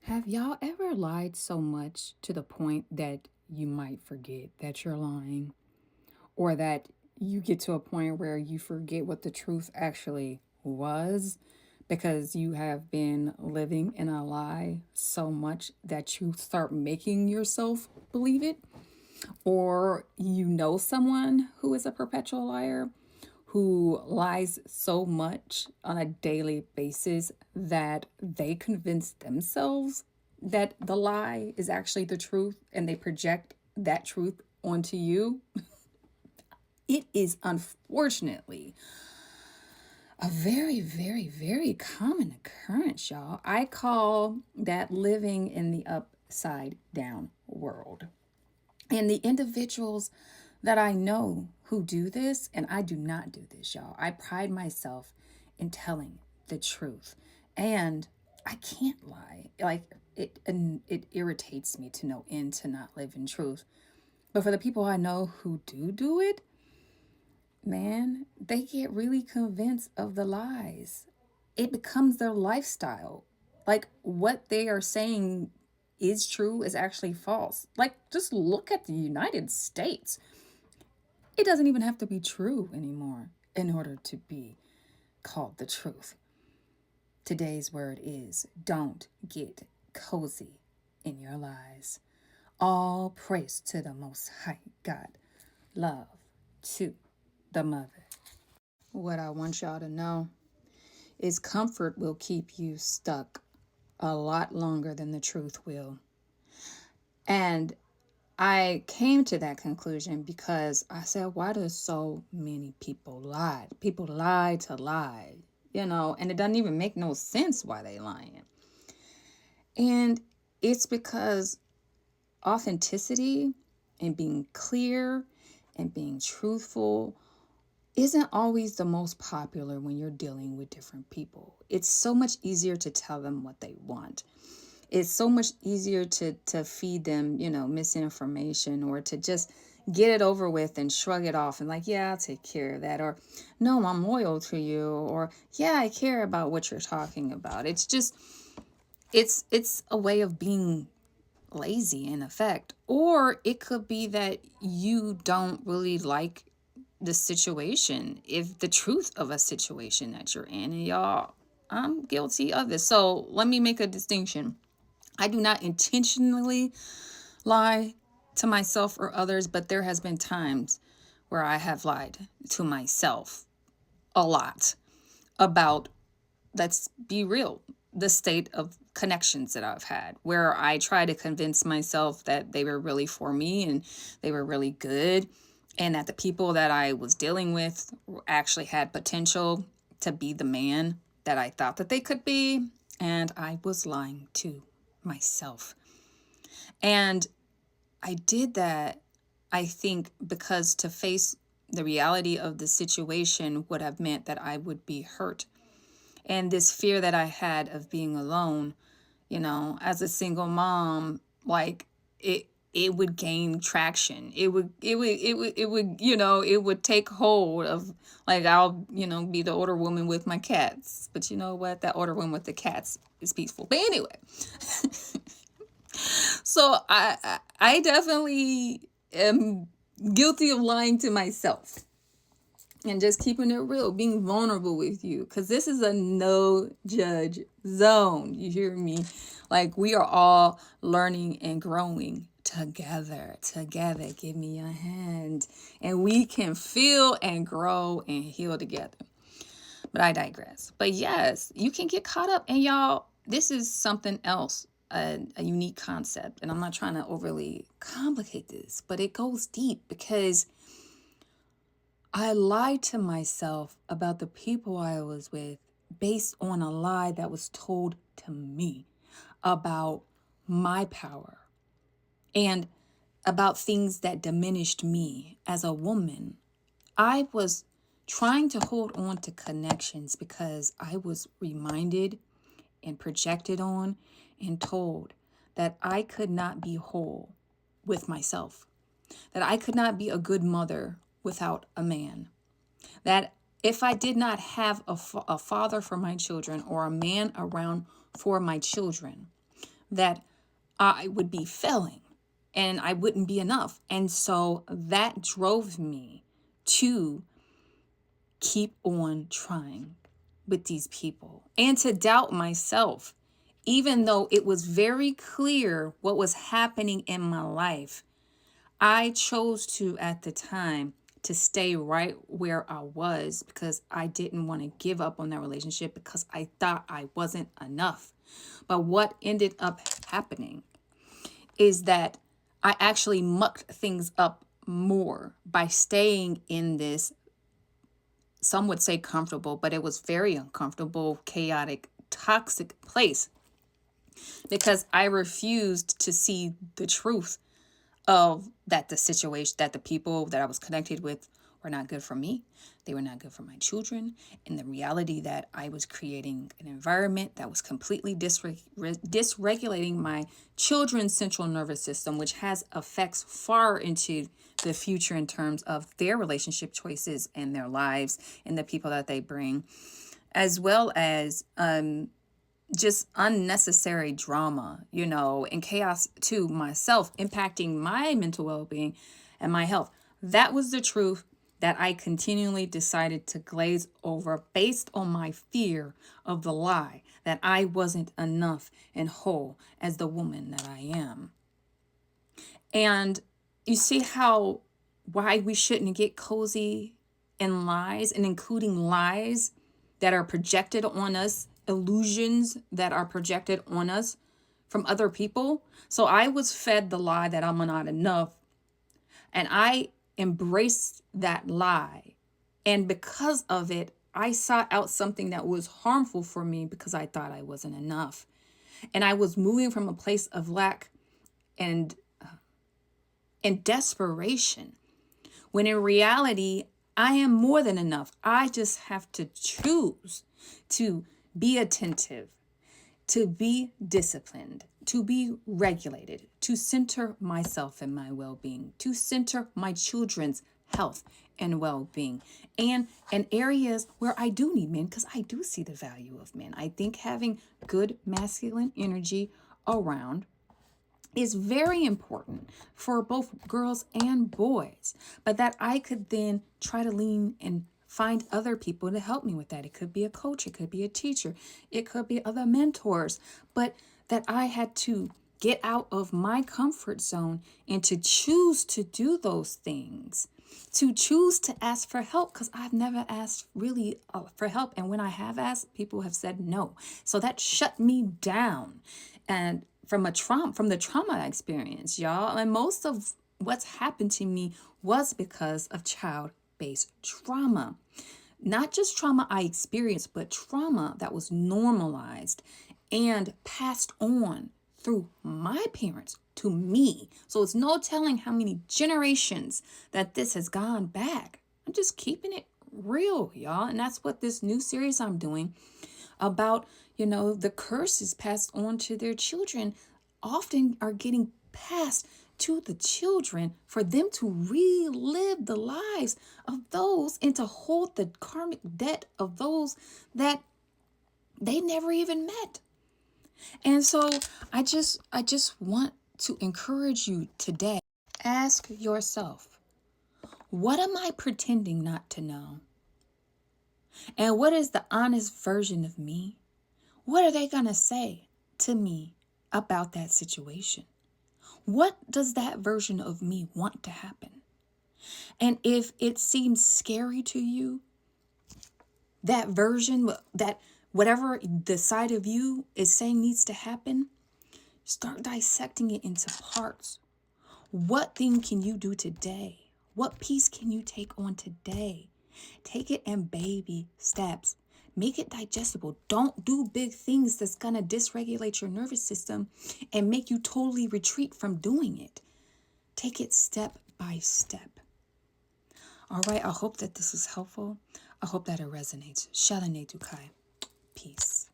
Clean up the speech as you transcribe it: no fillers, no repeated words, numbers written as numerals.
Have y'all ever lied so much to the point that you might forget that you're lying? Or that you get to a point where you forget what the truth actually was because you have been living in a lie so much that you start making yourself believe it? Or you know someone who is a perpetual liar who lies so much on a daily basis that they convince themselves that the lie is actually the truth and they project that truth onto you. It is unfortunately a very, very, very common occurrence, y'all. I call that living in the upside down world. And the individuals that I know who do this, and I do not do this, y'all. I pride myself in telling the truth. And I can't lie. Like it irritates me to no end to not live in truth. But for the people I know who do it, man, they get really convinced of the lies. It becomes their lifestyle. Like what they are saying is true is actually false. Like just look at the United States. It doesn't even have to be true anymore in order to be called the truth. Today's word is don't get cozy in your lies. All praise to the Most High God. Love to the mother. What I want y'all to know is comfort will keep you stuck a lot longer than the truth will. And I came to that conclusion because I said, why do so many people lie? People lie to lie, and it doesn't even make no sense why they lying. And it's because authenticity and being clear and being truthful isn't always the most popular when you're dealing with different people. It's so much easier to tell them what they want. It's so much easier to feed them, misinformation, or to just get it over with and shrug it off and like, yeah, I'll take care of that. Or no, I'm loyal to you. Or yeah, I care about what you're talking about. It's just it's a way of being lazy in effect. Or it could be that you don't really like the situation, if the truth of a situation that you're in. And y'all, I'm guilty of this. So let me make a distinction. I do not intentionally lie to myself or others, but there has been times where I have lied to myself a lot about, let's be real, the state of connections that I've had, where I try to convince myself that they were really for me and they were really good, and that the people that I was dealing with actually had potential to be the man that I thought that they could be. And I was lying to myself. And I did that, I think, because to face the reality of the situation would have meant that I would be hurt. And this fear that I had of being alone, as a single mom, like it would gain traction. It would take hold of, like, I'll, be the older woman with my cats. But you know what? That older woman with the cats is peaceful. But anyway, so I definitely am guilty of lying to myself and just keeping it real, being vulnerable with you, because this is a no judge zone. You hear me? Like, we are all learning and growing together. Give me your hand, and we can feel and grow and heal together. But I digress. But yes, you can get caught up. And y'all, this is something else, a unique concept. And I'm not trying to overly complicate this, but it goes deep because I lied to myself about the people I was with based on a lie that was told to me about my power and about things that diminished me as a woman. I was trying to hold on to connections because I was reminded and projected on and told that I could not be whole with myself, that I could not be a good mother without a man, that if I did not have a father for my children or a man around for my children, that I would be failing and I wouldn't be enough. And so that drove me to keep on trying with these people and to doubt myself, even though it was very clear what was happening in my life. I chose to, at the time, to stay right where I was because I didn't want to give up on that relationship because I thought I wasn't enough. But what ended up happening is that I actually mucked things up more by staying in this, some would say comfortable, but it was very uncomfortable, chaotic, toxic place because I refused to see the truth of that the situation, that the people that I was connected with were not good for me. They were not good for my children. And the reality that I was creating an environment that was completely dysregulating my children's central nervous system, which has effects far into the future in terms of their relationship choices and their lives and the people that they bring, as well as just unnecessary drama, and chaos to myself, impacting my mental well-being and my health. That was the truth that I continually decided to glaze over based on my fear of the lie that I wasn't enough and whole as the woman that I am. And you see why we shouldn't get cozy in lies, and including lies that are projected on us, illusions that are projected on us from other people. So I was fed the lie that I'm not enough, and I embraced that lie. And because of it, I sought out something that was harmful for me because I thought I wasn't enough. And I was moving from a place of lack and desperation, when in reality, I am more than enough. I just have to choose to be attentive, to be disciplined, to be regulated, to center myself and my well-being, to center my children's health and well-being, and in areas where I do need men, because I do see the value of men. I think having good masculine energy around is very important for both girls and boys, but that I could then try to lean and find other people to help me with that. It could be a coach, it could be a teacher, it could be other mentors, but that I had to get out of my comfort zone and to choose to do those things, to choose to ask for help, because I've never asked really for help. And when I have asked, people have said no. So that shut me down. And from the trauma I experienced, y'all. And most of what's happened to me was because of child-based trauma. Not just trauma I experienced, but trauma that was normalized and passed on through my parents to me. So it's no telling how many generations that this has gone back. I'm just keeping it real, y'all. And that's what this new series I'm doing about, the curses passed on to their children often are getting passed to the children for them to relive the lives of those and to hold the karmic debt of those that they never even met. And so I just want to encourage you today. Ask yourself, what am I pretending not to know? And what is the honest version of me? What are they going to say to me about that situation? What does that version of me want to happen? And if it seems scary to you, that version, that whatever the side of you is saying needs to happen, start dissecting it into parts. What thing can you do today? What piece can you take on today? Take it in baby steps. Make it digestible. Don't do big things that's going to dysregulate your nervous system and make you totally retreat from doing it. Take it step by step. All right, I hope that this is helpful. I hope that it resonates. Vel'nari Sha'kai. Peace.